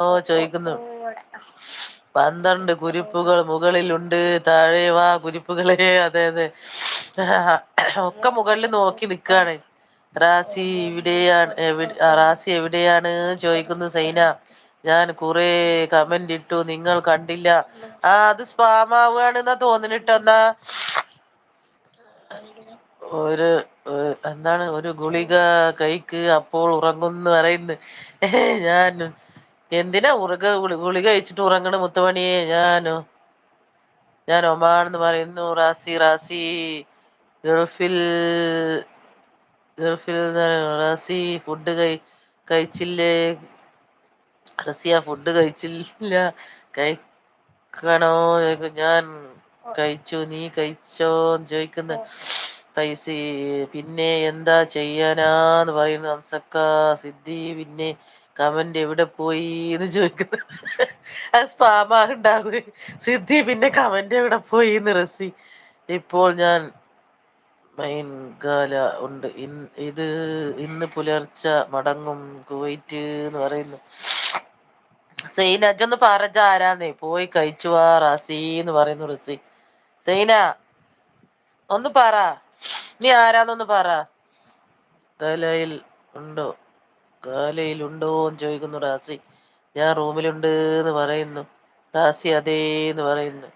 ഓ ചോദിക്കുന്നു. 12 കുരിപ്പുകൾ മുകളിലുണ്ട്, താഴെ വാ കുരിപ്പുകളെ. അതെ അതെ, ഒക്കെ മുകളിൽ നോക്കി നിൽക്കാണ്. റാസി ഇവിടെയാണ്, റാസി എവിടെയാണ് ചോദിക്കുന്നു സൈന. ഞാൻ കുറെ കമന്റ് ഇട്ടു, നിങ്ങൾ കണ്ടില്ല. അത് സ്പാം ആവുകയാണെന്നാ തോന്നുന്നിട്ടോ. എന്നാ ഒരു എന്താണ്, ഒരു ഗുളിക കൈക്ക് അപ്പോൾ ഉറങ്ങുന്നു പറയുന്നു. ഞാൻ എന്തിനാ ഗുളിക കഴിച്ചിട്ട് ഉറങ്ങണ മുത്തുമണിയെ? ഞാൻ ഒമാണെന്ന് പറയുന്നു. റാസി റാസി ഗൾഫിൽ ഗൾഫിൽ റാസി ഫുഡ് കഴിച്ചില്ലേ? റസിയ ഫുഡ് കഴിച്ചില്ല, കഴിക്കണോ? ഞാൻ കഴിച്ചു, നീ കഴിച്ചോന്ന് ചോദിക്കുന്നു പൈസ. പിന്നെ എന്താ ചെയ്യാനാന്ന് പറയുന്നു ഹംസക്ക. സിദ്ധി പിന്നെ കമന്റ് എവിടെ പോയി എന്ന് ചോദിക്കുന്നു. അത് സ്പാമാണ്ടാവുക. സിദ്ധി പിന്നെ കമന്റ് എവിടെ പോയി എന്ന് റസി. ഇപ്പോൾ ഞാൻ മൈൻകാല ഉണ്ട്, ഇത് ഇന്ന് പുലർച്ച മടങ്ങും കുവൈറ്റ് എന്ന് പറയുന്നു. സൈന അജൊന്ന് പറജ ആരാന്നേ, പോയി കഴിച്ചു വാ റാസി എന്ന് പറയുന്നു റസി. സൈന ഒന്ന് പറ, നീ ആരാന്നൊന്ന് പറ. കാലയിൽ ഉണ്ടോ കാലയിലുണ്ടോന്ന് ചോദിക്കുന്നു റാസി. ഞാൻ റൂമിലുണ്ട് എന്ന് പറയുന്നു റാസി. അതേന്ന് പറയുന്നു.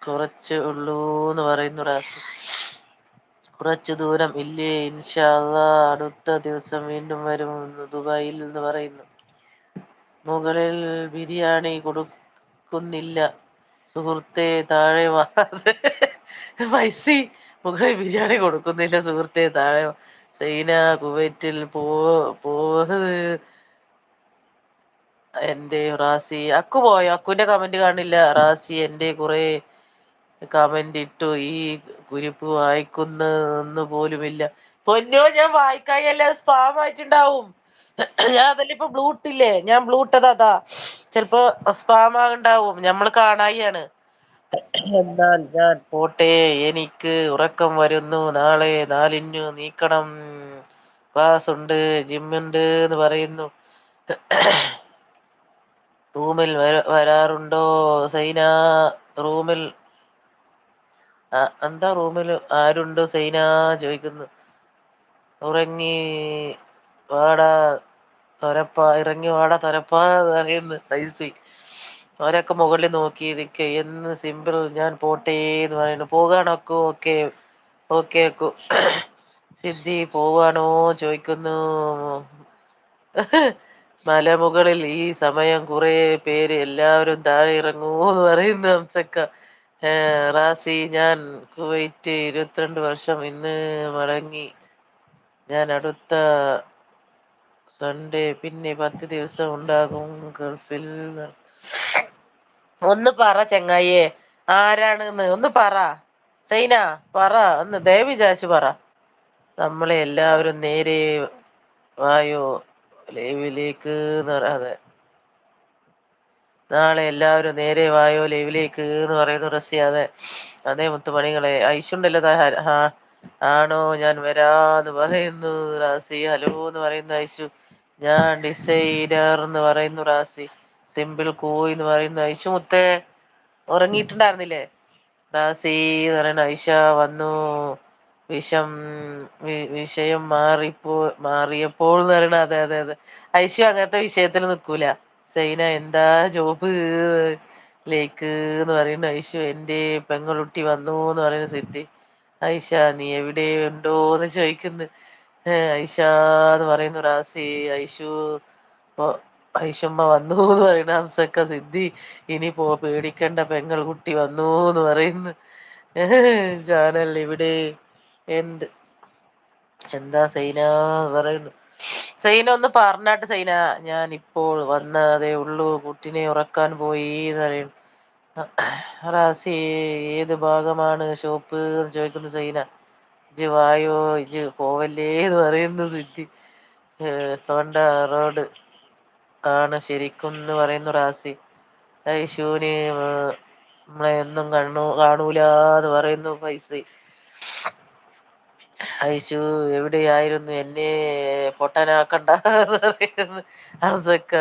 കുറച്ച് ഉള്ളൂന്ന് പറയുന്നു റാസി. കുറച്ചു ദൂരം ഇല്ലേ? ഇൻഷാ അള്ളാ അടുത്ത ദിവസം വീണ്ടും വരും ദുബായിൽ എന്ന് പറയുന്നു. മുകളിൽ ബിരിയാണി കൊടുക്കുന്നില്ല സുഹൃത്തെ, താഴെ വാ. പൈസ മുകളിൽ ബിരിയാണി കൊടുക്കുന്നില്ല സുഹൃത്തെ, താഴെ വാ. സൈന കുവൈറ്റിൽ പോവത് എന്റെ റാസി. അക്കു പോയോ? അക്കുവിന്റെ കമന്റ് കാണില്ല. റാസി എന്റെ കുറെ കമന്റ് ഇട്ടു, ഈ കുരിപ്പ് വായിക്കുന്ന പോലുമില്ല. പൊന്നോ, ഞാൻ വായിക്കായല്ല, സ്പാം ആയിട്ടുണ്ടാവും. ഞാൻ അതല്ല ഇപ്പൊ ബ്ലൂട്ടില്ലേ, ഞാൻ ബ്ലൂട്ടത് അതാ. ചെലപ്പോ സ്പാം ആകുണ്ടാവും, നമ്മള് കാണായിയാണ്. എന്നാൽ ഞാൻ പോട്ടെ, എനിക്ക് ഉറക്കം വരുന്നു. നാളെ 4 നീക്കണം, ക്ലാസ് ഉണ്ട്, ജിമ്മുണ്ട് എന്ന് പറയുന്നു. റൂമിൽ വരാറുണ്ടോ സൈന? റൂമിൽ എന്താ റൂമിൽ ആരുണ്ടോ സൈന ചോദിക്കുന്നു. ഉറങ്ങി വാടാ തൊരപ്പ, ഇറങ്ങി വാടാ തൊരപ്പ അറിയുന്നു പൈസ. അവരൊക്കെ മുകളിൽ നോക്കി നിൽക്കെ എന്ന് സിമ്പിൾ. ഞാൻ പോട്ടേ എന്ന് പറയുന്നു. പോകാണോ അക്കു? ഓക്കെ ഓക്കെ അക്കു. സിദ്ധി പോവാണോ ചോദിക്കുന്നു. മലമുകളിൽ ഈ സമയം കുറെ പേര്, എല്ലാവരും താഴെ ഇറങ്ങൂ എന്ന് പറയുന്നു ഹംസക്ക. റാസി ഞാൻ കുവൈറ്റ് 22 വർഷം ഇന്ന് മടങ്ങി. ഞാൻ അടുത്ത സൺഡേ പിന്നെ 10 ദിവസം ഉണ്ടാകും ഗൾഫിൽ. ഒന്ന് പറ ചെങ്ങായിയെ, ആരാണെന്ന് ഒന്ന് പറ. സൈന പറ, ഒന്ന് ദയവ് വിചാരിച്ചു പറ. നമ്മളെ എല്ലാവരും നേരെ വായോ ലൈവിലേക്ക് എന്ന് പറയാതെ, നാളെ എല്ലാവരും നേരെ വായോ ലൈവിലേക്ക് എന്ന് പറയുന്നു റസി. അതെ അതെ മുത്തുമണികളെ. ഐശുണ്ടല്ലോ ആണോ, ഞാൻ വരാന്ന് പറയുന്നു റാസി. ഹലോ എന്ന് പറയുന്നു ഐശു. ഞാൻ ഡിസൈനർ എന്ന് പറയുന്നു റാസി. സിമ്പിൾ കോയ് എന്ന് പറയുന്നു ഐശു. മുത്തേ ഉറങ്ങിയിട്ടുണ്ടായിരുന്നില്ലേ? റാസി എന്ന് പറയുന്ന ഐഷ വന്നു. വിഷം വിഷയം മാറിയപ്പോൾ എന്ന് പറയണ. അതെ അതെ അതെ, ഐഷു അങ്ങനത്തെ വിഷയത്തിൽ നിൽക്കൂല. സൈന എന്താ ജോബ് ലേക്ക് എന്ന് പറയുന്നു ഐഷു. എന്റെ പെങ്ങളുട്ടി വന്നു എന്ന് പറയുന്നു സിദ്ധി. ഐഷ നീ എവിടെ ഉണ്ടോ എന്ന് ചോദിക്കുന്നു ഐഷ എന്ന് പറയുന്നു റാസി. ഐഷു ഐഷമ്മ വന്നു എന്ന് പറയുന്ന ഹംസക്ക. സിദ്ധി ഇനി പേടിക്കണ്ട, പെങ്ങൾ കുട്ടി വന്നു എന്ന് പറയുന്നു. ചാനൽ ഇവിടെ എന്ത് എന്താ സൈന പറയുന്നു. സൈന ഒന്ന് പറഞ്ഞാട്ട് സൈന. ഞാൻ ഇപ്പോൾ വന്നതേ ഉള്ളൂ, കുട്ടിനെ ഉറക്കാൻ പോയി എന്ന് പറയുന്നു റാസി. ഏത് ഭാഗമാണ് ഷോപ്പ് എന്ന് ചോദിക്കുന്നു സൈന. ഇജ് വായോ, ഇജ് പോവല്ലേ എന്ന് പറയുന്നു സിദ്ധി. ഹോണ്ട റോഡ് ആണ് ശരിക്കും എന്ന് പറയുന്നു റാസി. ഐഷുവിന് നമ്മളെ ഒന്നും കാണൂല എന്ന് പറയുന്നു പൈസ. ഐഷു എവിടെയായിരുന്നു? എന്നെ പൊട്ടനാക്കണ്ട എന്ന് പറയുന്നു. ഹംസക്ക